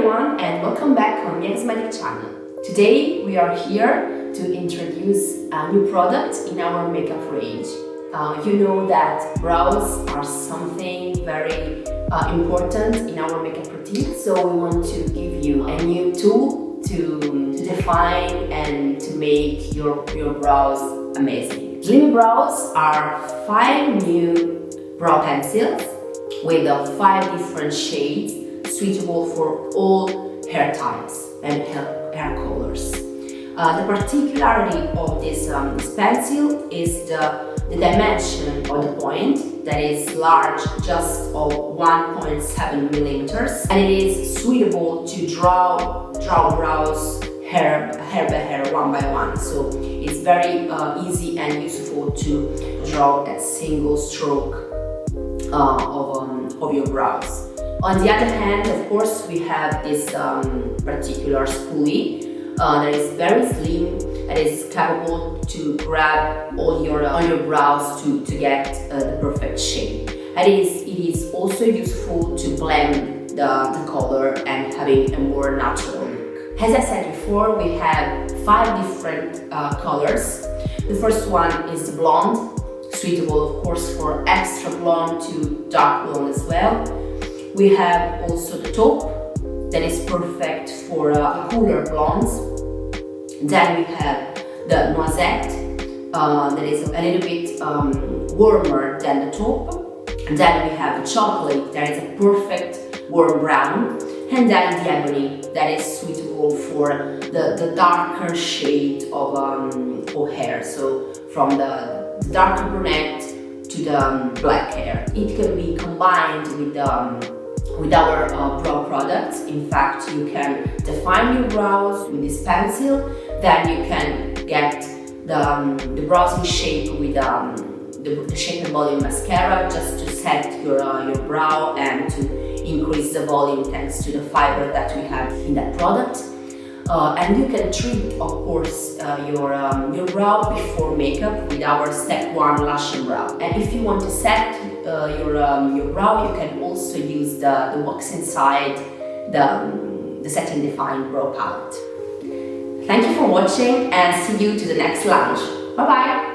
everyone and welcome back on Mia's Magic channel. Today we are here to introduce a new product in our makeup range. You know that brows are something very important in our makeup routine, so we want to give you a new tool to define and to make your brows amazing. SLIMMY Brows are 5 new brow pencils with 5 different shades suitable for all hair types and hair colors. The particularity of this pencil is the dimension or the point that is large, just of 1.7 millimeters, and it is suitable to draw brows hair by hair, one by one. So it's very easy and useful to draw a single stroke of your brows. On the other hand, of course, we have this particular spoolie that is very slim and is capable to grab all your brows to get the perfect shape. And it is also useful to blend the color and having a more natural look. As I said before, we have 5 different colors. The first one is the blonde, suitable of course for extra blonde to dark blonde as well. We have also the taupe, that is perfect for cooler blondes. Then we have the noisette, that is a little bit warmer than the taupe. And then we have the chocolate, that is a perfect warm brown. And then the ebony, that is suitable for the darker shade of hair, so from the darker brunette to the black hair. It can be combined with our brow products. In fact, you can define your brows with this pencil, then you can get the brows in shape with the Shape and Volume mascara, just to set your brow and to increase the volume thanks to the fiber that we have in that product. And you can treat, of course, your brow before makeup with our Step 1 Lash and Brow. And if you want to set your brow, you can also use the Wax Inside, the Set and Define Brow Palette. Thank you for watching and see you to the next launch. Bye bye!